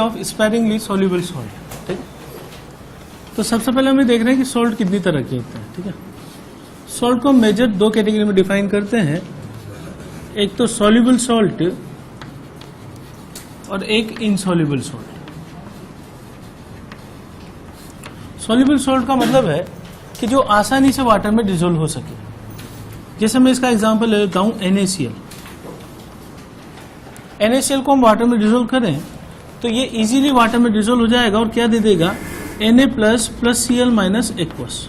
Of sparingly soluble salt. ठीक, तो सबसे पहले हमें देख रहे हैं कि सॉल्ट कितनी तरह के होते हैं। ठीक है, सॉल्ट को हम मेजर दो कैटेगरी में डिफाइन करते हैं, एक तो सोल्यूबल सॉल्ट और एक इनसोल्यूबल सॉल्ट। सोल्यूबल सॉल्ट का मतलब है कि जो आसानी से वाटर में डिसोल्व हो सके। जैसे मैं इसका एग्जांपल ले लेता हूं NaCl। NaCl को हम वाटर में डिसोल्व करें तो ये इजीली वाटर में डिसोल्व हो जाएगा और क्या दे देगा, Na plus plus Cl minus aqueous.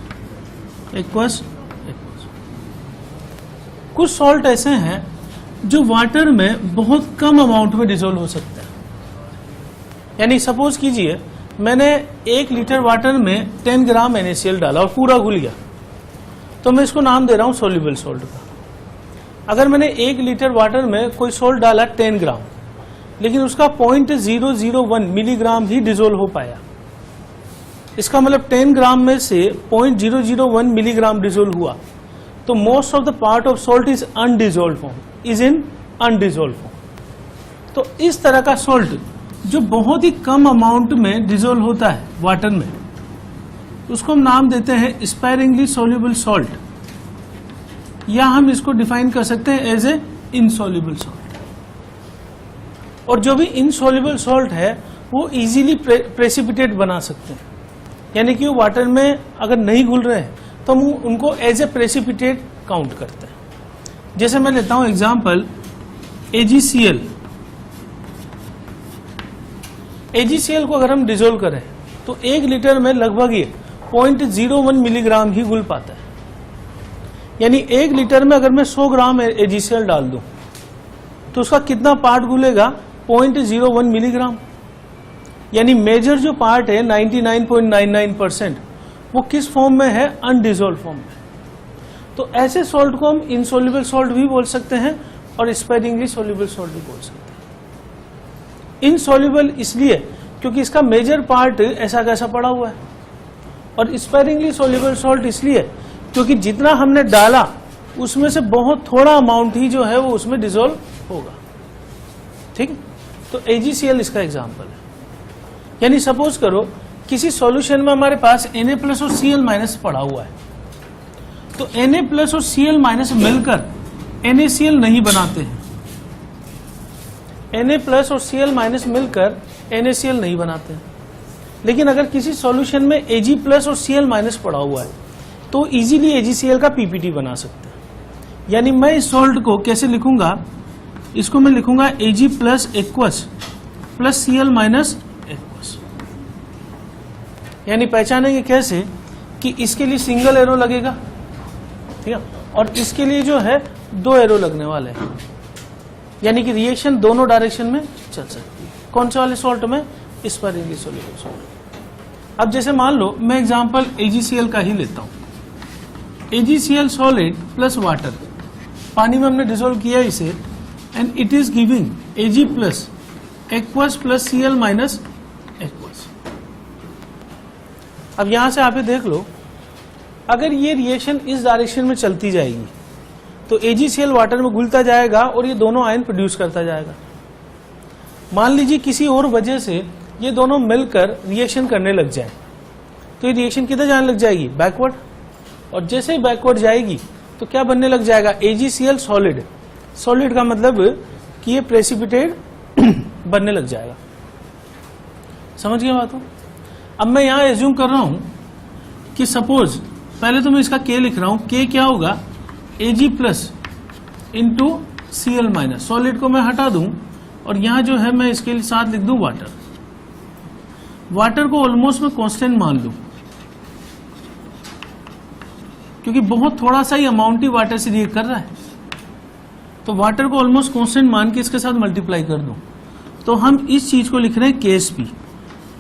कुछ सॉल्ट ऐसे हैं जो वाटर में बहुत कम अमाउंट में डिसोल्व हो सकते हैं। यानी सपोज कीजिए मैंने 1 लीटर वाटर में 10 ग्राम NaCl डाला और पूरा घुल गया, तो मैं इसको नाम दे रहा हूं सोल्यूबल सॉल्ट का। अगर मैंने 1 लीटर वाटर में कोई सॉल्ट डाला 10 ग्राम, लेकिन उसका 0.001 मिलीग्राम ही डिसोल्व हो पाया, इसका मतलब 10 ग्राम में से 0.001 मिलीग्राम डिसोल्व हुआ, तो most of the part of salt is undissolve form, is in undissolve form. तो इस तरह का सॉल्ट जो बहुत ही कम अमाउंट में डिसोल्व होता है वाटर में, उसको हम नाम देते हैं स्पैरिंगली सोल्यूबल सॉल्ट, या हम इसको डिफाइन कर सकते हैं एज ए इनसोल्यूबल सॉल्ट। और जो भी इनसोल्यूबल सॉल्ट है वो इजीली प्रेसिपिटेट बना सकते हैं, यानी कि वो वाटर में अगर नहीं घुल रहे हैं तो हम उनको एज ए प्रेसिपिटेट काउंट करते हैं। जैसे मैं लेता हूं एग्जांपल AgCl। AgCl को अगर हम डिसोल्व करें तो 1 लीटर में लगभग ये 0.01 मिलीग्राम ही घुल पाता है। यानी 1 लीटर में अगर मैं 100 ग्राम AgCl डाल दूं तो उसका कितना पार्ट घुलेगा, 0.01 मिलीग्राम। यानी मेजर जो पार्ट है 99.99%, वो किस फॉर्म में है, अनडिसोल्व फॉर्म में। तो ऐसे सॉल्ट को हम इनसोल्यूबल सॉल्ट भी बोल सकते हैं और स्पैरिंगली सोल्यूबल सॉल्ट भी बोल सकते हैं। इनसोल्यूबल इसलिए क्योंकि इसका मेजर पार्ट ऐसा कैसा पड़ा हुआ है, और स्पैरिंगली सोल्यूबल सॉल्ट इसलिए क्योंकि जितना हमने डाला उसमें से बहुत थोड़ा अमाउंट ही जो है वो उसमें डिसोल्व होगा। ठीक, तो AgCl इसका एग्जांपल है। यानी सपोज करो किसी सॉल्यूशन में हमारे पास Na प्लस और Cl माइनस पड़ा हुआ है, तो Na प्लस और Cl माइनस मिलकर NaCl नहीं बनाते हैं। Na प्लस और Cl माइनस मिलकर NaCl नहीं बनाते हैं। लेकिन अगर किसी सॉल्यूशन में Ag प्लस और Cl माइनस पड़ा हुआ है तो इजीली AgCl का PPT बना सकते हैं। यानी मैं इस सॉल्ट को कैसे लिखूंगा, इसको मैं लिखूंगा Ag plus aqueous plus Cl minus aqueous. यानी पहचानेंगे कैसे कि इसके लिए सिंगल एरो लगेगा, ठीक है, और इसके लिए जो है 2 एरो लगने वाले हैं। यानी कि रिएक्शन दोनों डायरेक्शन में चल सकती है। कौन से वाले सॉल्ट में, स्पैरिंगली सोल्यूबल सॉल्ट। अब जैसे मान लो मैं एग्जांपल AgCl का ही लेता हूं। AgCl सॉलिड प्लस वाटर, पानी में हमने डिसोल्व किया इसे, and it is giving Ag plus aqueous plus Cl minus aqueous. अब यहां से आप देख लो, अगर ये रिएक्शन इस डायरेक्शन में चलती जाएगी तो AgCl वाटर में घुलता जाएगा और ये दोनों आयन प्रोड्यूस करता जाएगा। मान लीजिए किसी और वजह से ये दोनों मिलकर रिएक्शन करने लग जाए, तो ये रिएक्शन किधर जाने लग जाएगी, बैकवर्ड। और जैसे ही बैकवर्ड जाएगी तो क्या बनने लग जाएगा, AgCl सॉलिड। सॉलिड का मतलब कि ये प्रेसिपिटेट बनने लग जाएगा। समझ गए बात हो। अब मैं यहां एज्यूम कर रहा हूं कि सपोज, पहले तो मैं इसका K लिख रहा हूं, K क्या होगा, Ag plus into Cl minus. Solid को मैं हटा दूं और यहां जो है मैं इसके साथ लिख दूं वाटर। वाटर को ऑलमोस्ट मैं कांस्टेंट मान लूं क्योंकि बहुत थोड़ा सा ही अमाउंट ही वाटर से रिएक्ट कर रहा है, तो वाटर को ऑलमोस्ट कांस्टेंट मान के इसके साथ मल्टीप्लाई कर दूं, तो हम इस चीज को लिख रहे हैं KSP।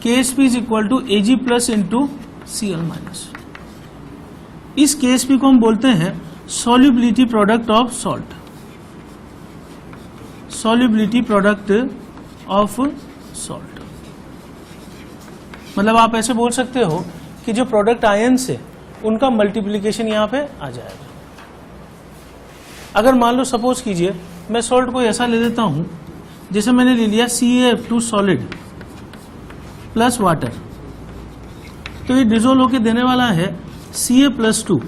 KSP is equal to Ag plus into Cl minus. इस KSP को हम बोलते हैं solubility product of salt. Solubility product of salt मतलब आप ऐसे बोल सकते हो कि जो प्रोडक्ट आयन से उनका मल्टीप्लिकेशन यहां पे आ जाएगा। अगर मान लो सपोज कीजिए मैं सॉल्ट को ऐसा ले लेता हूं जैसे मैंने ले लिया CaF2 सॉलिड प्लस वाटर, तो ये डिजोल्व होके देने वाला है Ca+2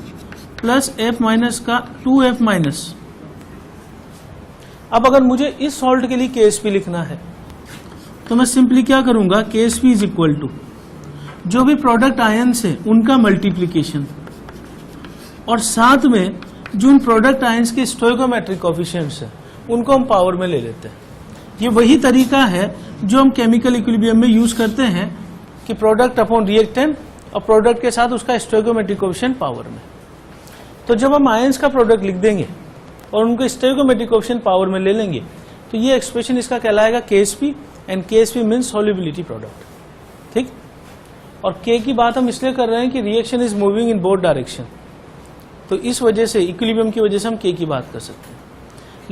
प्लस F माइनस का 2F माइनस। अब अगर मुझे इस सॉल्ट के लिए KSP लिखना है तो मैं सिंपली क्या करूंगा, KSP इज इक्वल टू जो भी प्रोडक्ट आयन्स है उनका मल्टीप्लीकेशन और साथ में जो उन प्रोडक्ट आयन्स के स्टोइकोमेट्रिक कोएफिशिएंट्स है उनको हम पावर में ले लेते हैं। ये वही तरीका है जो हम केमिकल इक्विलिब्रियम में यूज करते हैं कि प्रोडक्ट अपॉन रिएक्टेंट और प्रोडक्ट के साथ उसका स्टोइकोमेट्रिक कोएफिशिएंट पावर में। तो जब हम आयन्स का प्रोडक्ट लिख देंगे और उनको स्टोइकोमेट्रिक कोएफिशिएंट पावर में ले लेंगे तो ये एक्सप्रेशन इसका कहलाएगा KSP, and KSP means solubility product. ठीक, और K की बात हम इसलिए कर रहे हैं कि reaction is moving in both direction, तो इस वजह से इक्विलिब्रियम की वजह से हम K की बात कर सकते हैं।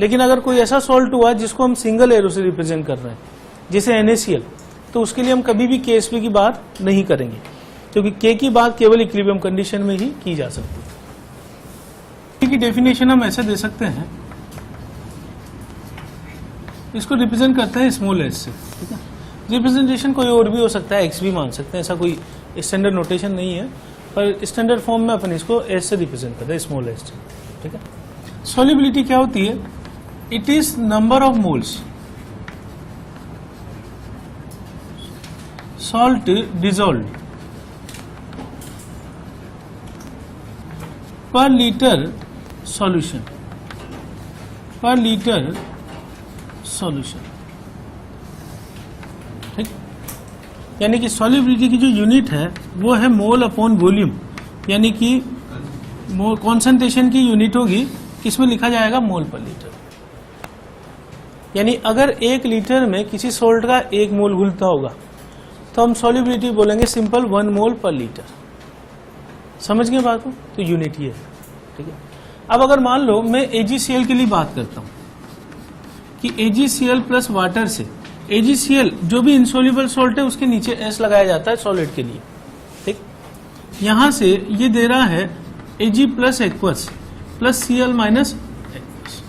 लेकिन अगर कोई ऐसा सॉल्ट हुआ जिसको हम सिंगल एरो से रिप्रेजेंट कर रहे हैं जैसे NaCl, तो उसके लिए हम कभी भी KSP की बात नहीं करेंगे क्योंकि K की बात केवल इक्विलिब्रियम कंडीशन में ही की जा सकती है। K की डेफिनेशन हम ऐसे दे सकते हैं, इसको रिप्रेजेंट करते हैं स्मॉल एस से। ठीक है, रिप्रेजेंटेशन कोई और भी हो सकता है, X भी मान सकते हैं, ऐसा कोई स्टैंडर्ड नोटेशन नहीं है, पर स्टैंडर्ड फॉर्म में अपन इसको एस से रिप्रेजेंट करते हैं, स्मॉल एस से। ठीक है, सॉल्युबिलिटी क्या होती है, it is number of moles salt dissolve पर लीटर सॉल्यूशन, पर लीटर सॉल्यूशन। ठीक, यानी कि सॉल्युबिलिटी की जो यूनिट है वो है मोल अपॉन वॉल्यूम, यानी कि कॉन्सेंट्रेशन की यूनिट होगी, किसमें लिखा जाएगा, मोल पर लीटर। यानी अगर 1 लीटर में किसी सॉल्ट का 1 मोल घुलता होगा तो हम सॉल्युबिलिटी बोलेंगे सिंपल 1 मोल पर लीटर। समझ गए बात को, तो यूनिट ये है। ठीक है, अब अगर मान लो मैं AgCl के लिए बात करता हूं कि AgCl प्लस वाटर से, AgCl जो भी इनसॉल्युबल सॉल्ट है उसके नीचे S लगाया जाता है सॉलिड के लिए। ठीक, यहां से ये दे रहा है Ag plus aqueous plus Cl minus aqueous.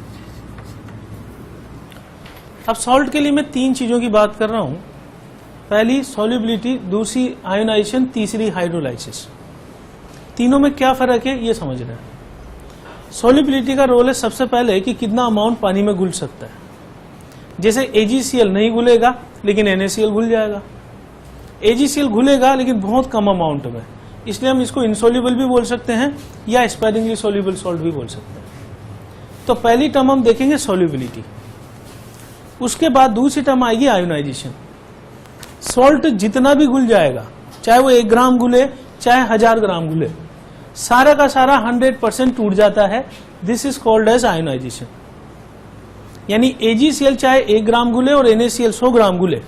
अब सॉल्ट के लिए मैं 3 चीजों की बात कर रहा हूं, पहली सॉल्युबिलिटी, दूसरी आयोनाइजेशन, तीसरी हाइड्रोलाइसिस। तीनों में क्या फर्क है ये समझ रहे हैं। सॉल्युबिलिटी का रोल है सबसे पहले कि कितना अमाउंट पानी में घुल सकता है। जैसे AgCl नहीं घुलेगा लेकिन NaCl घुल जाएगा, AgCl घुलेगा लेकिन बहुत कम अमाउंट में, इसलिए हम इसको इनसॉल्युबल भी बोल सकते हैं या स्पैरिंगली सॉल्युबल सॉल्ट भी बोल सकते हैं। तो पहली टर्म हम देखेंगे सॉल्युबिलिटी, उसके बाद दूसरी टर्म आएगी आयोनाइजेशन। सॉल्ट जितना भी घुल जाएगा, चाहे वो 1 ग्राम घुले चाहे 1000 ग्राम घुले, सारा का सारा 100% टूट जाता है। This is called as ionisation. यानी AgCl चाहे 1 ग्राम घुले और NaCl 100 ग्राम घुले,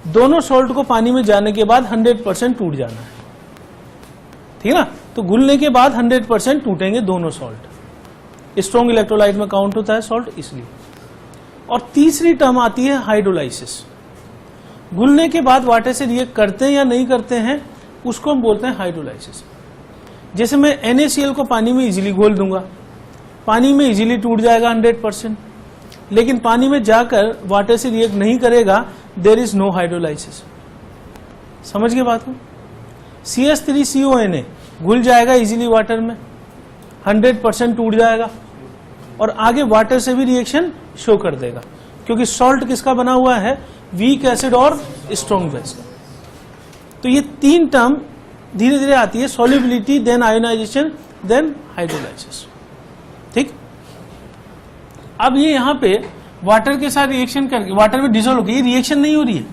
दोनों सॉल्ट को पानी में जाने के बाद 100% टूट जाना है। ठीक है ना, तो घुलने के बाद 100% टूटेंगे दोनों सॉल्ट। स्ट्रॉन्ग इलेक्ट्रोलाइट में काउंट होता है सॉल्ट, इसलिए। और तीसरी टर्म आती है हाइड्रोलाइसिस। घुलने के बाद वाटर से रिएक्ट करते हैं या नहीं करते हैं, उसको हम बोलते हैं हाइड्रोलाइसिस। जैसे मैं NaCl को पानी में इजीली घोल दूंगा, पानी में इजीली टूट जाएगा 100%, लेकिन पानी में जाकर वाटर से रिएक्ट नहीं करेगा, देयर इज नो हाइड्रोलाइसिस। समझ गए बात को। CH3CONa घुल जाएगा इजीली वाटर में, 100% टूट जाएगा और आगे वाटर से भी रिएक्शन शो कर देगा, क्योंकि सॉल्ट किसका बना हुआ है, वीक एसिड और स्ट्रॉन्ग बेस का। तो ये 3 टर्म धीरे धीरे आती है, solubility, then ionisation, then hydrolysis. ठीक, अब ये यहां पे वाटर के साथ रिएक्शन करके वाटर में डिसॉल्व होगी, ये रिएक्शन नहीं हो रही है,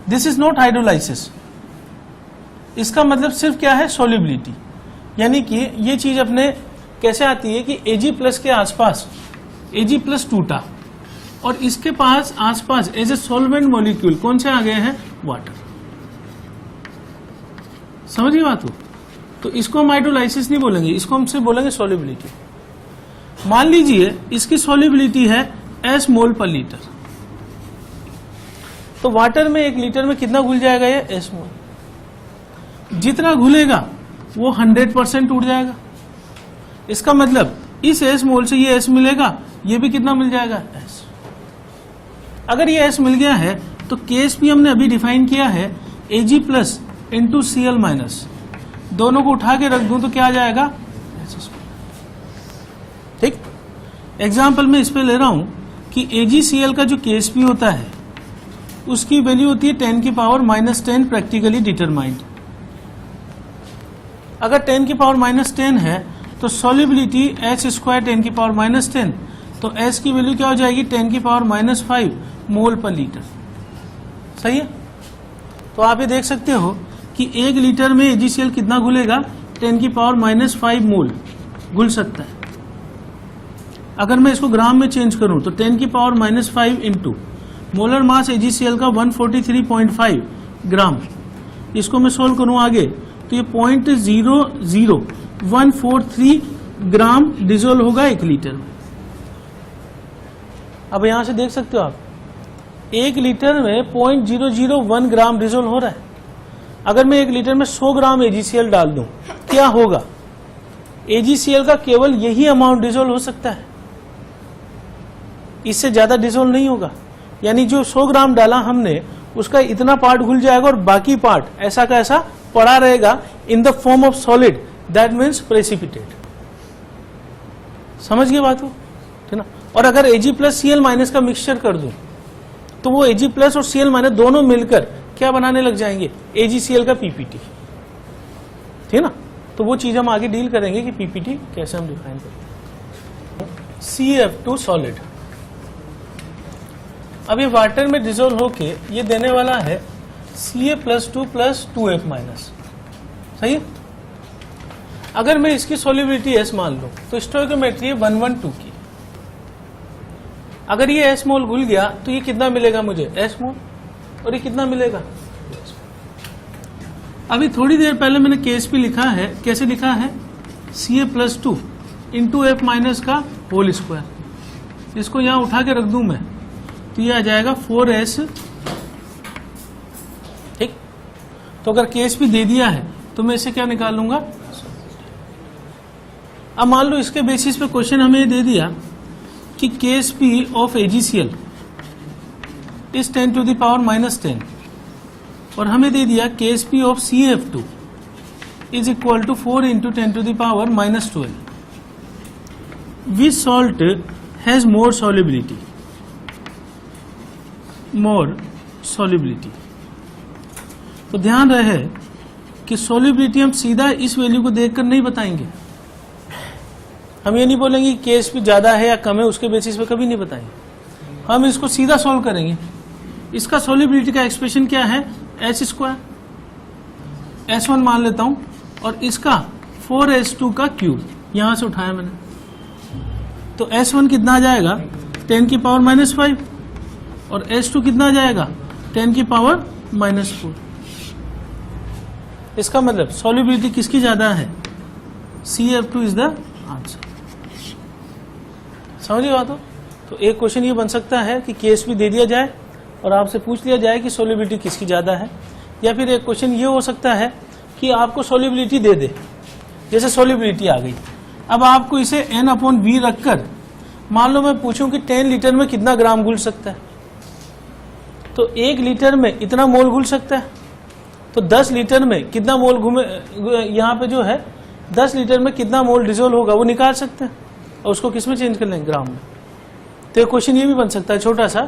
दिस इज नॉट हाइड्रोलाइसिस। इसका मतलब सिर्फ क्या है, सॉल्युबिलिटी। यानी कि ये चीज अपने कैसे आती है कि Ag+ के आसपास Ag+ टूटा और इसके पास आसपास एज ए सॉल्वेंट मॉलिक्यूल कौन से आ गए हैं, वाटर। समझिए बात हो, तो इसको हम हाइड्रोलाइसिस नहीं बोलेंगे, इसको हम सिर्फ बोलेंगे सॉल्युबिलिटी। मान लीजिए इसकी सॉल्युबिलिटी है S मोल पर लीटर, तो वाटर में 1 लीटर में कितना घुल जाएगा, ये S मोल। जितना घुलेगा वो 100% टूट जाएगा। इसका मतलब इस S मोल से ये S मिलेगा, ये भी कितना मिल जाएगा, S। अगर ये S मिल गया है तो KSP हमने अभी डिफाइन किया है Ag plus into Cl minus, दोनों को उठा के रख दूं तो क्या आ जाएगा, ठीक। एग्जाम्पल में इस पे ले रहा हूं कि AgCl का जो Ksp होता है उसकी वैल्यू होती है 10 की पावर -10 प्रैक्टिकली डिटरमाइंड। अगर 10 की पावर -10 है तो सॉल्युबिलिटी H² 10 की पावर -10, तो S की वैल्यू क्या हो जाएगी, 10 की पावर -5 मोल पर लीटर। सही है। तो आप ये देख सकते हो कि 1 लीटर में AgCl कितना घुलेगा, 10 की पावर -5 मोल घुल सकता है। अगर मैं इसको ग्राम में चेंज करूं तो 10 की power -5 into molar mass AgCl का 143.5 ग्राम, इसको मैं सोल्व करूं आगे तो ये 0.00143 ग्राम डिजोल्व होगा 1 लीटर में। अब यहां से देख सकते हो आप 1 लीटर में 0.001 ग्राम डिजोल्व हो रहा है। अगर मैं 1 लीटर में 100 ग्राम AgCl डाल दूं क्या होगा, AgCl का केवल यही अमाउंट डिजोल्व हो सकता है, इससे ज्यादा डिजोल्व नहीं होगा। यानी जो 100 ग्राम डाला हमने उसका इतना पार्ट घुल जाएगा और बाकी पार्ट ऐसा का ऐसा पड़ा रहेगा in the form of solid, that means precipitate. समझ गए बात को, ठीक ना। और अगर Ag प्लस Cl माइनस का मिक्सचर कर दूं तो वो Ag प्लस और Cl माइनस दोनों मिलकर क्या बनाने लग जाएंगे, AgCl का PPT, ठीक ना। तो वो चीज हम आगे डील करेंगे कि PPT कैसे हम डिफाइन करते हैं। CF2 सॉलिड, अब ये वाटर में डिजोल्व होके ये देने वाला है Ca+2 + 2F-। सही है। अगर मैं इसकी सॉल्युबिलिटी S मान लूं तो स्टोइकोमेट्री है 112 की। अगर ये S मोल घुल गया तो ये कितना मिलेगा मुझे, S मोल, और ये कितना मिलेगा। अभी थोड़ी देर पहले मैंने Ksp लिखा है, कैसे लिखा है, Ca+2 इंटू F- का होल स्क्वायर। इसको यहां उठा के रख दूं मैं तो ये आ जाएगा 4S, ठीक। तो अगर Ksp दे दिया है तो मैं इसे क्या निकाल लूंगा। अब मान लो इसके बेसिस पे क्वेश्चन हमें दे दिया कि Ksp of AgCl is 10 to the power -10 और हमें दे दिया Ksp of CF2 is equal to 4 into 10 to the power -12। Which salt has more solubility, more solubility. तो ध्यान रहे कि सॉल्युबिलिटी हम सीधा इस वैल्यू को देखकर नहीं बताएंगे। हम ये नहीं बोलेंगे कि Ksp ज्यादा है या कम है, उसके बेसिस पे कभी नहीं बताएंगे। हम इसको सीधा सॉल्व करेंगे। इसका सॉल्युबिलिटी का एक्सप्रेशन क्या है, H², S1 मान लेता हूं, और इसका 4S2 का क्यूब यहां से उठाया मैंने, तो S1 कितना आ जाएगा, 10 की पावर -5, और S2 कितना आ जाएगा, 10 की पावर -4। इसका मतलब सॉल्युबिलिटी किसकी ज्यादा है, CF2 इज द आंसर। समझिए बात हो। तो एक क्वेश्चन ये बन सकता है कि Ksp दे दिया जाए और आपसे पूछ लिया जाए कि सॉल्युबिलिटी किसकी ज्यादा है, या फिर एक क्वेश्चन ये हो सकता है कि आपको सॉल्युबिलिटी दे दे, जैसे सॉल्युबिलिटी आ गई, अब आपको इसे N/V रखकर मान लो मैं पूछूं कि 10 लीटर में कितना ग्राम घुल सकता है, तो 1 लीटर में इतना मोल घुल सकता है, तो 10 लीटर में कितना मोल घूमे, यहाँ पे जो है 10 लीटर में कितना मोल डिजोल्व होगा वो निकाल सकते हैं, और उसको किस में चेंज कर लेंगे, ग्राम में। तो क्वेश्चन ये भी बन सकता है छोटा सा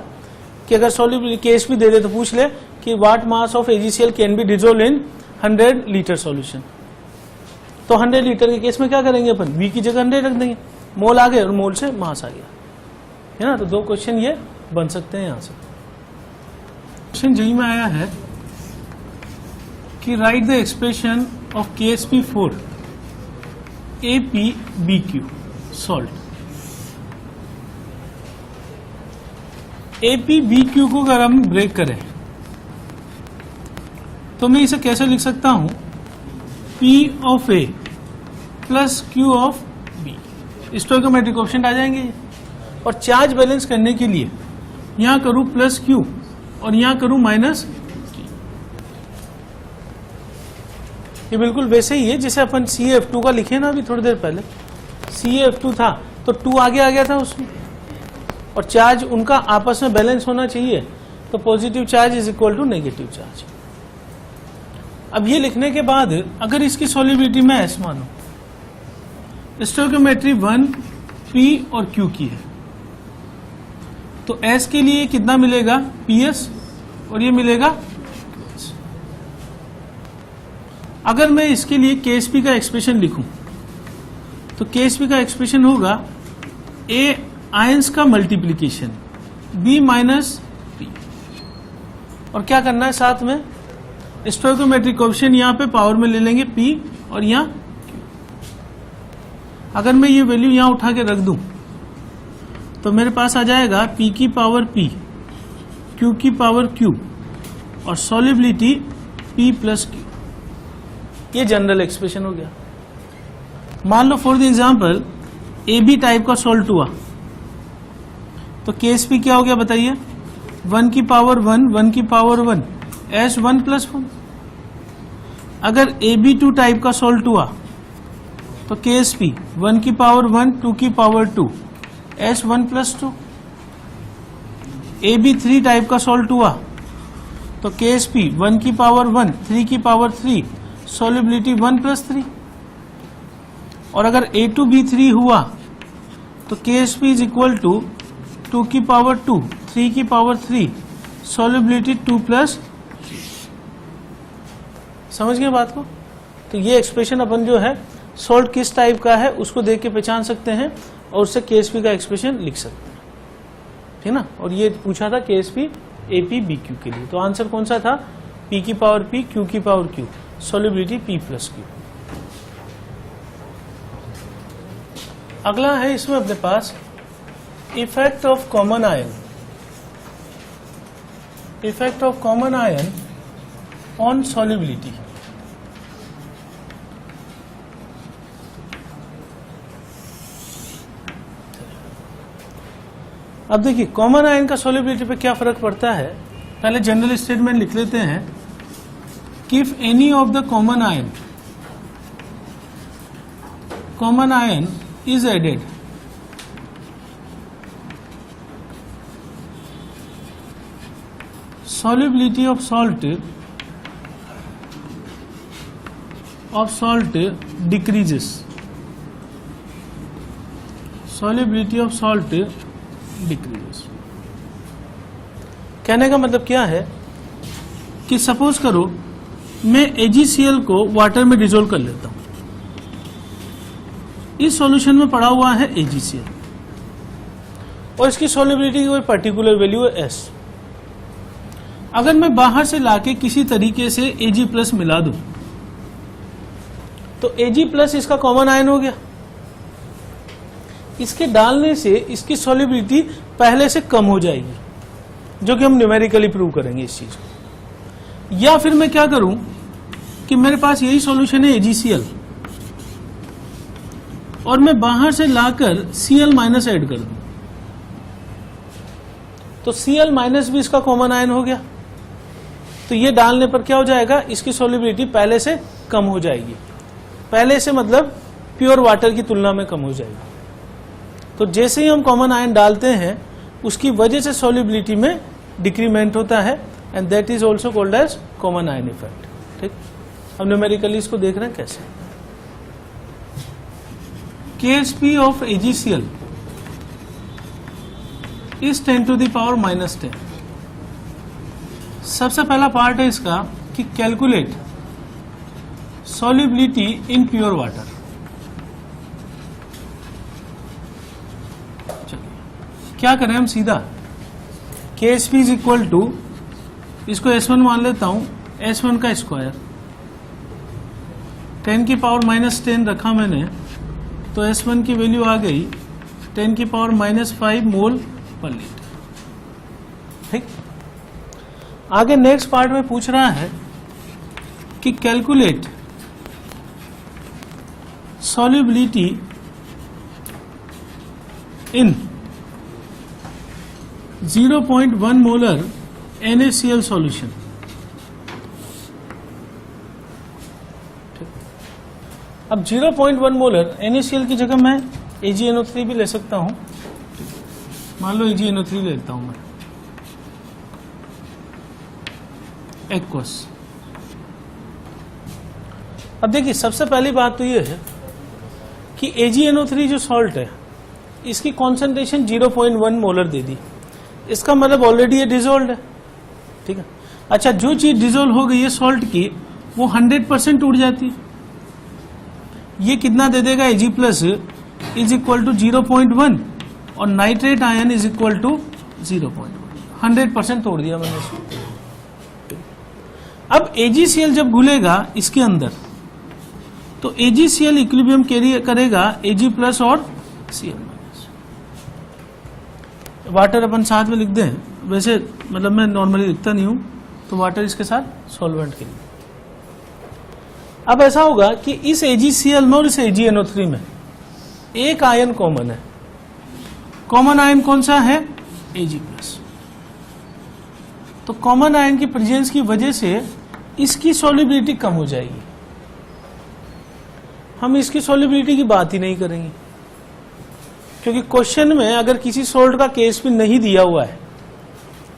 कि अगर सॉल्युबिलिटी Ksp दे दे तो पूछ ले कि what mass of AgCl can be dissolve in 100 litre solution. तो 100 लीटर के केस में क्या करेंगे अपन, V की जगह 100 रख देंगे, मोल आ गए और मोल से मास आ गया, है ना। तो 2 क्वेश्चन ये बन सकते हैं यहां से। क्वेश्चन यही में आया है कि right the expression of Ksp4 ApBq salt. ApBq को अगर हम ब्रेक करें तो मैं इसे कैसे लिख सकता हूं, P of A plus Q of B। Stoichiometric coefficient आ जाएंगे, और चार्ज बैलेंस करने के लिए यहां करूं +Q और यहां करूं -T। ये बिल्कुल वैसे ही है जैसे अपन CF2 का लिखे ना अभी थोड़ी देर पहले, CF2 था तो 2 आगे आ गया था उसमें, और चार्ज उनका आपस में बैलेंस होना चाहिए, तो positive charge is equal to negative charge. अब ये लिखने के बाद अगर इसकी सॉल्युबिलिटी मैं S मानूं, स्टोइकियोमेट्री 1 P और Q की है, तो S के लिए कितना मिलेगा PS और ये मिलेगा QS। अगर मैं इसके लिए KSP का एक्सप्रेशन लिखूं तो KSP का एक्सप्रेशन होगा A आयंस का मल्टीप्लीकेशन B माइनस P, और क्या करना है साथ में स्टोइकियोमेट्रिक कोएफिशिएंट यहां पे पावर में ले लेंगे P और यहां Q। अगर मैं ये वैल्यू यहां उठा के रख दूं तो मेरे पास आ जाएगा P की पावर P, Q की पावर Q और सॉल्युबिलिटी P प्लस Q। ये जनरल एक्सप्रेशन हो गया। मान लो for the example AB type का सॉल्ट हुआ तो KSP क्या हो गया बताइए, 1 की पावर 1, 1 की पावर 1, S1 प्लस 1। अगर AB2 टाइप का सॉल्ट हुआ तो KSP 1 की पावर 1, 2 की power 2, S1 plus 2। AB3 type का सॉल्ट हुआ तो KSP 1 की पावर 1, 3 की पावर 3, सॉल्युबिलिटी 1 प्लस 3। और अगर A2B3 हुआ तो KSP इज इक्वल टू 2 की पावर 2, 3 की पावर 3, सॉल्युबिलिटी 2 प्लस। समझ गए बात को? तो ये एक्सप्रेशन अपन जो है सॉल्ट किस टाइप का है उसको देख के पहचान सकते हैं और उससे KSP का एक्सप्रेशन लिख सकते हैं, ठीक ना। और ये पूछा था KSP AP-BQ के लिए, तो आंसर कौन सा था, P की पावर P, Q की power Q, solubility P plus Q। अगला है इसमें अपने पास effect of common ion, effect of common ion on solubility. अब देखिए कॉमन आयन का सॉल्युबिलिटी पे क्या फर्क पड़ता है। पहले जनरल स्टेटमेंट लिख लेते हैं कि if any of the common ion is added solubility of salt decreases, solubility of salt decreases। कहने का मतलब क्या है कि सपोज करो मैं AgCl को वाटर में डिसॉल्व कर लेता हूं, इस सॉल्यूशन में पड़ा हुआ है AgCl और इसकी सॉल्युबिलिटी की कोई पर्टिकुलर वैल्यू है S। अगर मैं बाहर से लाके किसी तरीके से Ag प्लस मिला दूं तो Ag प्लस इसका कॉमन आयन हो गया। इसके डालने से इसकी सॉल्युबिलिटी पहले से कम हो जाएगी, जो कि हम न्यूमेरिकली प्रूव करेंगे इस चीज को। या फिर मैं क्या करूं कि मेरे पास यही सॉल्यूशन है AgCl और मैं बाहर से लाकर Cl माइनस ऐड कर दूं तो Cl माइनस भी इसका कॉमन आयन हो गया। तो ये डालने पर क्या हो जाएगा, इसकी सॉल्युबिलिटी पहले से कम हो जाएगी। पहले से मतलब प्योर वाटर की तुलना में कम हो जाएगी। तो जैसे ही हम कॉमन आयन डालते हैं उसकी वजह से सॉल्युबिलिटी में डिक्रीमेंट होता है and that is also called as common ion effect. ठीक, अब न्यूमेरिकली इसको देख रहे हैं कैसे। KSP of AgCl is 10 to the power minus 10। सबसे पहला पार्ट है इसका कि calculate solubility in pure water. चलिए क्या करें हम सीधा, KSP इज इक्वल टू, इसको S1 मान लेता हूं, S1 का स्क्वायर 10 की पावर माइनस 10 रखा मैंने तो S1 की वैल्यू आ गई 10 की पावर माइनस 5 मोल पर लीटर। ठीक, आगे नेक्स्ट पार्ट में पूछ रहा है कि कैलकुलेट सॉल्युबिलिटी इन 0.1 मोलर NaCl सॉल्यूशन। अब 0.1 मोलर NaCl की जगह मैं AgNO3 भी ले सकता हूं। मान लो AgNO3 ले लेता हूं मैं, एक्वस अब देखिए सबसे पहली बात तो ये है कि AgNO3 जो सॉल्ट है इसकी कॉन्सेंट्रेशन 0.1 मोलर दे दी, इसका मतलब ऑलरेडी ये डिजोल्व है, ठीक है। अच्छा, जो चीज डिजोल्व हो गई है सॉल्ट की वो 100% उड़ जाती है। ये कितना दे देगा, Ag plus is equal to 0.1 और nitrate ion is equal to 0.1, 100% तोड़ दिया मैंने इसको। अब AgCl जब घुलेगा इसके अंदर तो AgCl इक्विलिब्रियम कैरी करेगा Ag प्लस और Cl माइनस। वाटर अपन साथ में लिख दें, वैसे मतलब मैं नॉर्मली लिखता नहीं हूं, तो वाटर इसके साथ सॉल्वेंट के लिए। अब ऐसा होगा कि इस AgCl में और इस AgNO3 में एक आयन कॉमन है। कॉमन आयन कौन सा है, Ag प्लस। तो कॉमन आयन की प्रेजेंस की वजह से इसकी सॉल्युबिलिटी कम हो जाएगी। हम इसकी सॉल्युबिलिटी की बात ही नहीं करेंगे, क्योंकि क्वेश्चन में अगर किसी सॉल्ट का केस भी नहीं दिया हुआ है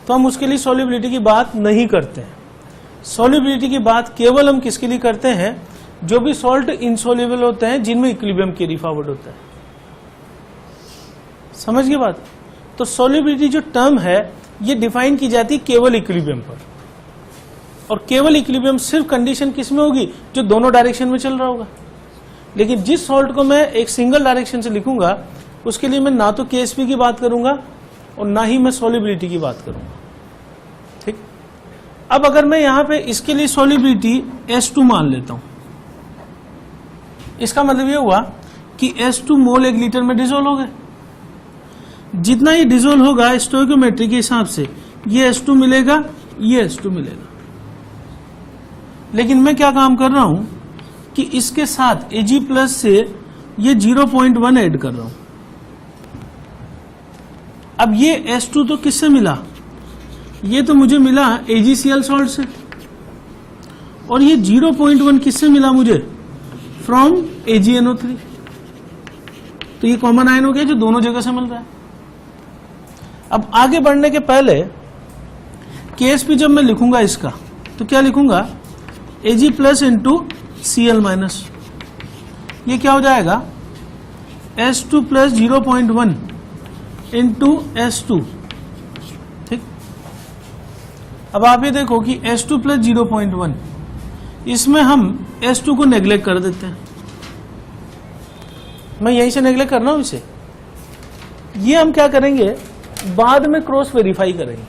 तो हम उसके लिए सॉल्युबिलिटी की बात नहीं करते हैं। सॉल्युबिलिटी की बात केवल हम किसके लिए करते हैं, जो भी सॉल्ट इनसॉल्युबल होते हैं, जिनमें इक्विलिब्रियम कैरी फॉरवर्ड होता है। समझ गए बात। तो सॉल्युबिलिटी जो टर्म है ये डिफाइन की जाती है केवल इक्विलिब्रियम पर, और केवल इक्विलिब्रियम सिर्फ कंडीशन किस में होगी, जो दोनों डायरेक्शन में चल रहा होगा। लेकिन जिस सॉल्ट को मैं एक सिंगल डायरेक्शन से लिखूंगा उसके लिए मैं ना तो KSP की बात करूंगा और ना ही मैं सॉल्युबिलिटी की बात करूंगा, ठीक। अब अगर मैं यहां पे इसके लिए सॉल्युबिलिटी S2 मान लेता हूं, इसका मतलब ये हुआ कि S2 मोल 1 लीटर में डिसोल्व हो गए। जितना ये डिसोल्व होगा स्टोइकोमेट्री के हिसाब से ये S2 मिलेगा, ये S2 मिलेगा। लेकिन मैं क्या काम कर रहा हूं कि इसके साथ Ag प्लस से ये 0.1 ऐड कर रहा हूं। अब ये S2 तो किससे मिला, ये तो मुझे मिला AgCl सॉल्ट से, और ये 0.1 किससे मिला मुझे, फ्रॉम AgNO3। तो ये कॉमन आयन हो गया जो दोनों जगह से मिल रहा है। अब आगे बढ़ने के पहले KSP जब मैं लिखूंगा इसका तो क्या लिखूंगा, Ag plus into Cl minus, ये क्या हो जाएगा S2 प्लस 0.1 इंटू S2, ठीक। अब आप ये देखो कि S2 प्लस 0.1, इसमें हम S2 को नेग्लेक्ट कर देते हैं। मैं यहीं से नेग्लेक्ट कर रहा हूं इसे। ये हम क्या करेंगे, बाद में क्रॉस वेरीफाई करेंगे।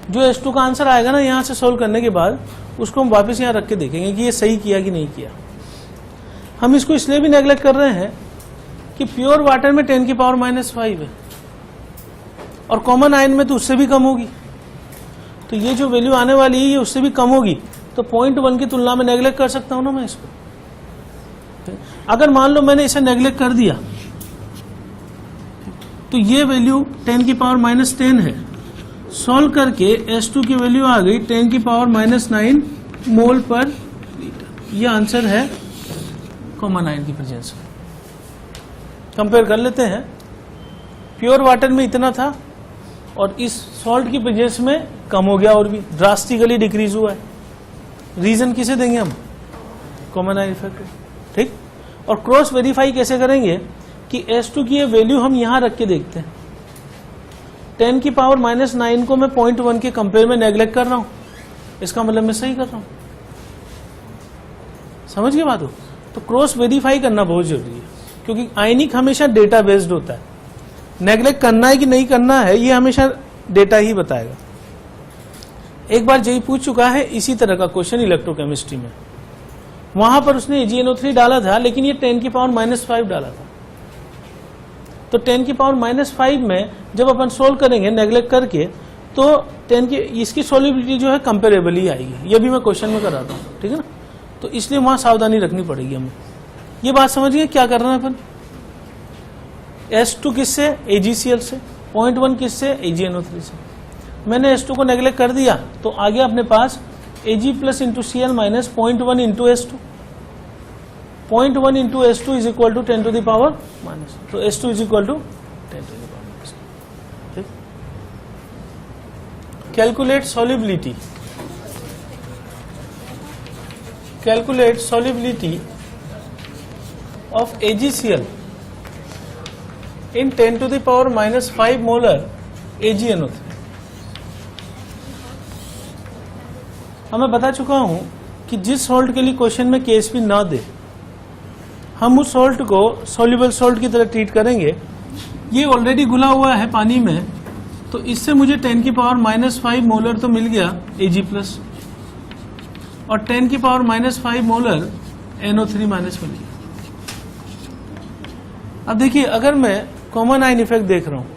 जो S2 का आंसर आएगा ना यहां से सोल्व करने के बाद, उसको हम वापस यहां रख के देखेंगे कि ये सही किया कि नहीं किया। हम इसको इसलिए भी नेग्लेक्ट कर रहे हैं कि प्योर वाटर में 10 की पावर -5 है और कॉमन आयन में तो उससे भी कम होगी। तो ये जो वैल्यू आने वाली है ये उससे भी कम होगी, तो 0.1 की तुलना में नेग्लेक्ट कर सकता हूं ना मैं इसको। अगर मान लो मैंने इसे नेग्लेक्ट कर दिया तो ये वैल्यू 10 की पावर -10 है। सॉल्व करके S2 की वैल्यू आ गई 10 की पावर -9 मोल पर लीटर। ये आंसर है कॉमन आयन की प्रेजेंस में। कंपेयर कर लेते हैं, प्योर वाटर में इतना था और इस सॉल्ट की प्रेजेंस में कम हो गया और भी ड्रास्टिकली डिक्रीज हुआ है। रीजन किसे देंगे हम, कॉमन आयन इफेक्ट, ठीक। और क्रॉस वेरीफाई कैसे करेंगे कि S2 की ये वैल्यू हम यहां रख के देखते हैं। 10 की पावर -9 को मैं 0.1 के कंपेयर में नेग्लेक्ट कर रहा हूं, इसका मतलब मैं सही कर रहा हूं। समझ गए बात हो। तो क्रॉस वेरीफाई करना बहुत जरूरी है, क्योंकि आयनिक हमेशा डेटा बेस्ड होता है। नेग्लेक्ट करना है कि नहीं करना है ये हमेशा डेटा ही बताएगा। एक बार जेई पूछ चुका है इसी तरह का क्वेश्चन इलेक्ट्रोकेमिस्ट्री में, वहां पर उसने AgNO3 डाला था लेकिन ये 10 की पावर -5 डाला था। तो 10 की पावर -5 में जब अपन सोल्व करेंगे नेग्लेक्ट करके तो 10 की इसकी सॉल्युबिलिटी जो है कंपेरेबल ही आएगी। ये भी मैं क्वेश्चन में कराता हूं, ठीक है ना। तो इसलिए वहां सावधानी रखनी पड़ेगी हमें। ये बात समझिए क्या कर रहे हैं अपन। S2 किससे, AgCl से, 0.1 किससे, AgNO3 से। मैंने S2 को नेग्लेक्ट कर दिया तो आ गया अपने पास Ag plus into Cl minus 0.1 into S2। 0.1 into S2 is equal to 10 to the power minus, तो S2 is equal to 10 to the power minus. ठीक, calculate solubility. calculate solubility of AgCl in 10 to the power minus 5 molar AgNO3। मैं बता चुका हूं कि जिस salt के लिए क्वेश्चन में केएसपी ना दे, हम उस सॉल्ट को सॉल्युबल सॉल्ट की तरह ट्रीट करेंगे। ये ऑलरेडी घुला हुआ है पानी में, तो इससे मुझे 10 की पावर माइनस 5 मोलर तो मिल गया Ag प्लस, और 10 की power minus 5 molar NO3 minus मिल गया। अब देखिए, अगर मैं कॉमन आयन इफेक्ट देख रहा हूं,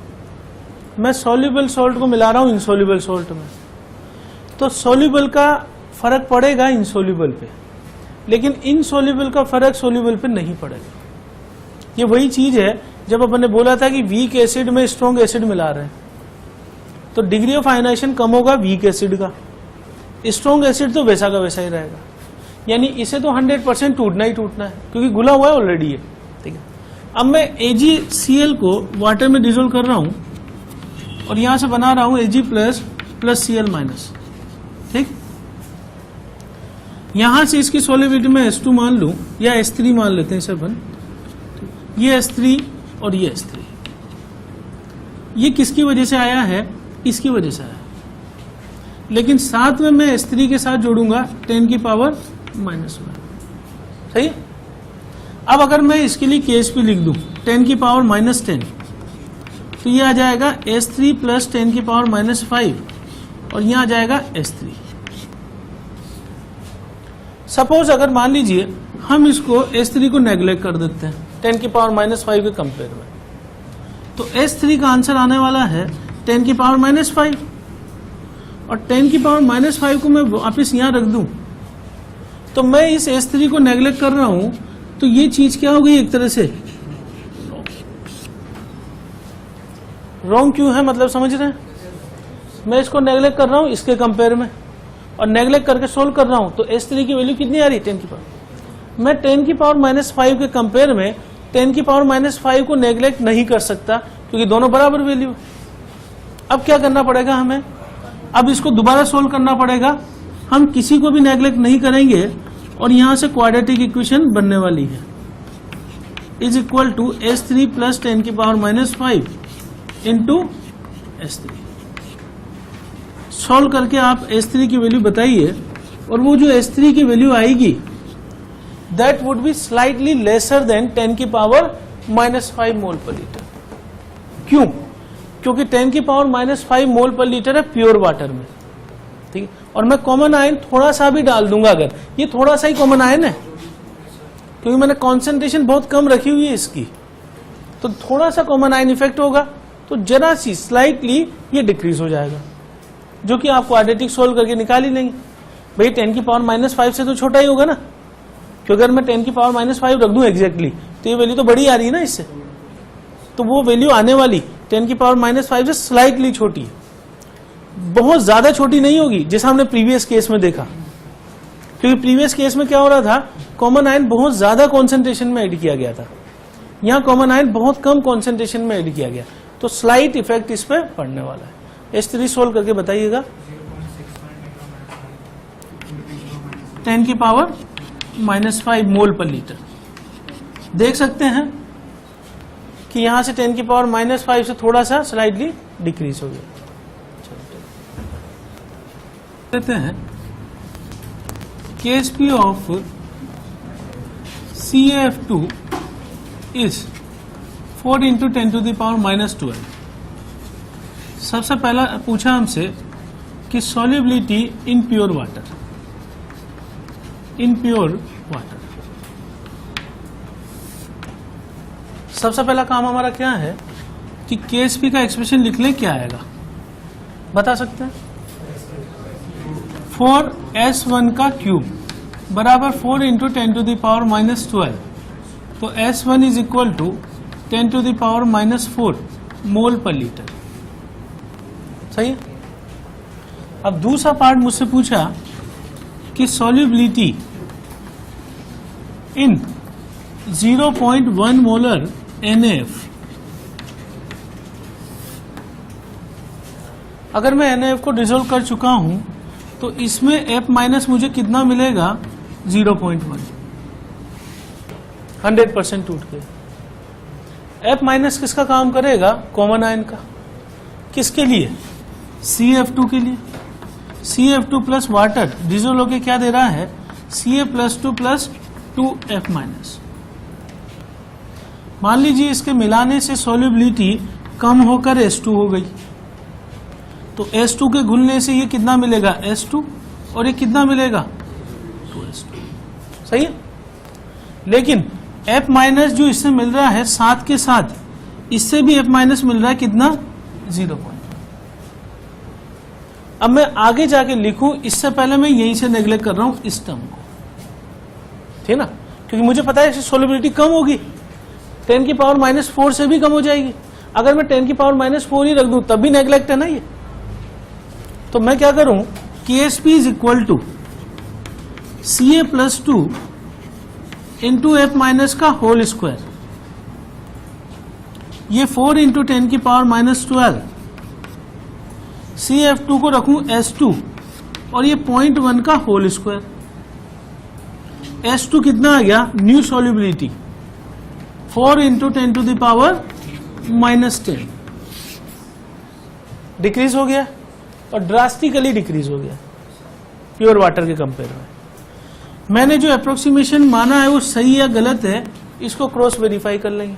मैं सॉल्युबल सॉल्ट को मिला रहा हूं इनसॉल्युबल सॉल्ट में, तो सॉल्युबल का फर्क पड़ेगा इनसॉल्युबल पे, लेकिन इनसॉल्युबल का फर्क सॉल्युबल पे नहीं पड़ेगा। ये वही चीज है जब अपन ने बोला था कि वीक एसिड में स्ट्रॉन्ग एसिड मिला रहे हैं, तो डिग्री ऑफ आयनाइजेशन कम होगा वीक एसिड का, स्ट्रॉन्ग एसिड तो वैसा का वैसा ही रहेगा। यानी इसे तो 100% टूटना ही टूटना है, क्योंकि घुला हुआ है ऑलरेडी है। ठीक है, अब मैं AgCl को वाटर में डिसोल्व कर रहा हूं और यहां से बना रहा हूं Ag plus plus Cl minus. ठीक, यहां से इसकी सॉल्युबिलिटी में S2 मान लूं या S3 मान लेते हैं सब, ये S3 और ये S3। ये किसकी वजह से आया है? इसकी वजह से आया, लेकिन साथ में मैं S3 के साथ जोड़ूंगा 10 की पावर माइनस 1। सही। अब अगर मैं इसके लिए केएसपी लिख दूं 10 की पावर माइनस 10, तो ये आ जाएगा S3 प्लस 10 की पावर माइनस 5, और यहां आ जाएगा S3। सपोज अगर मान लीजिए हम इसको S3 को नेग्लेक्ट कर देते हैं 10 की पावर माइनस 5 के कंपेयर में, तो S3 का आंसर आने वाला है 10 की पावर माइनस 5, और 10 की पावर माइनस 5 को मैं वापिस यहां रख दूं, तो मैं इस S3 को नेग्लेक्ट कर रहा हूं, तो ये चीज क्या हो गई? एक तरह से रॉन्ग क्यों है, मतलब समझ रहे हैं? मैं इसको नेग्लेक्ट कर रहा हूं इसके कंपेयर में, और नेग्लेक्ट करके सोल्व कर रहा हूं, तो S3 की वैल्यू कितनी आ रही है? 10 की पावर। मैं 10 की पावर माइनस 5 के कंपेयर में 10 की पावर माइनस 5 को नेग्लेक्ट नहीं कर सकता, क्योंकि दोनों बराबर वैल्यू। अब क्या करना पड़ेगा हमें? अब इसको दोबारा सोल्व करना पड़ेगा। हम किसी को भी नेग्लेक्ट नहीं करेंगे, और यहां से क्वाड्रेटिक इक्वेशन बनने वाली है, is equal to S3 plus 10 की power minus 5 into S3। Solve करके आप S3 की वैल्यू बताइए, और वो जो S3 की वैल्यू आएगी that would be slightly lesser than 10 की पावर माइनस 5 मोल पर लीटर। क्यों? क्योंकि 10 की पावर माइनस 5 मोल पर लीटर है प्योर वाटर में। ठीक है, और मैं कॉमन आयन थोड़ा सा भी डाल दूंगा, अगर ये थोड़ा सा ही कॉमन आयन है, क्योंकि मैंने कॉन्सेंट्रेशन बहुत कम रखी हुई है इसकी, तो थोड़ा सा कॉमन आयन इफेक्ट होगा, तो जरा सी स्लाइटली ये डिक्रीज हो जाएगा, जो कि आप क्वाड्रेटिक सोल्व करके निकाल ही लेंगे। भाई 10 की पावर माइनस 5 से तो छोटा ही होगा ना, क्योंकि अगर मैं 10 की पावर माइनस 5 रख दूं एग्जैक्टली, तो ये वैल्यू तो बड़ी आ रही है ना इससे, तो वो वैल्यू आने वाली 10 की पावर माइनस 5 से स्लाइटली छोटी है, बहुत ज्यादा छोटी नहीं होगी, जैसा हमने प्रीवियस केस में देखा। क्योंकि प्रीवियस केस में क्या हो रहा था, कॉमन आयन बहुत ज्यादा कॉन्सेंट्रेशन में ऐड किया गया था, यहां कॉमन आयन बहुत कम कॉन्सेंट्रेशन में ऐड किया गया, तो स्लाइट इफेक्ट इस पे पड़ने वाला है। S3 सोल्व करके बताइएगा। 10 की पावर माइनस 5 मोल पर लीटर। देख सकते हैं कि यहां से 10 की पावर माइनस 5 से थोड़ा सा स्लाइटली डिक्रीज हो गया। कहते हैं KSP of CaF2 is 4 into 10 to the power minus 12। सबसे पहला पूछा हमसे कि solubility in pure water, in pure water. सबसे पहला काम हमारा क्या है कि KSP का एक्सप्रेशन लिख लें, क्या आएगा बता सकते हैं? 4S1 का क्यूब बराबर 4 into 10 to the power minus 12, तो S1 is equal to 10 to the power minus 4 mole पर लीटर। सही है। अब दूसरा पार्ट मुझसे पूछा कि सॉल्युबिलिटी इन 0.1 मोलर NaF। अगर मैं NaF को डिसोल्व कर चुका हूं, तो इसमें F माइनस मुझे कितना मिलेगा? 0.1, 100% टूट गए। F माइनस किसका काम करेगा? कॉमन आयन का। किसके लिए? CF2 के लिए। CF2 प्लस वाटर डिजोल्व होके क्या दे रहा है? Ca+2 plus 2F minus. मान लीजिए इसके मिलाने से सॉल्युबिलिटी कम होकर S2 हो गई, तो S2 के घुलने से ये कितना मिलेगा? S2, और ये कितना मिलेगा? 2S2। सही है। लेकिन F माइनस जो इससे मिल रहा है साथ के साथ इससे भी F माइनस मिल रहा है कितना? 0.1। अब मैं आगे जाके लिखूं, इससे पहले मैं यहीं से नेग्लेक्ट कर रहा हूं इस टर्म को, ठीक ना, क्योंकि मुझे पता है इसकी सोल्युबिलिटी कम होगी, 10 की पावर -4 से भी कम हो जाएगी। अगर मैं 10 की पावर -4 ही रख दूं तब भी नेग्लेक्ट है ना ये। तो मैं क्या करूं? KSP is equal to Ca+2 into F minus का होल स्क्वायर। ये 4 इंटू 10 की पावर -12, CF2 को रखूं S2 और ये 0.1 का होल स्क्वायर। S2 कितना आ गया? New solubility 4 into 10 to the power -10, decrease हो गया और ड्रास्टिकली डिक्रीज हो गया प्योर वाटर के कंपेयर में। मैंने जो अप्रोक्सीमेशन माना है वो सही या गलत है, इसको क्रॉस वेरीफाई कर लेंगे।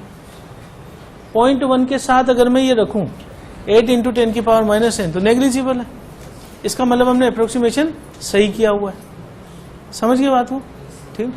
0.1 के साथ अगर मैं ये रखूं 8 इंटू 10 की पावर -10 तो नेग्लिजिबल है, इसका मतलब हमने अप्रोक्सीमेशन सही किया हुआ है। समझ गए बात को? ठीक।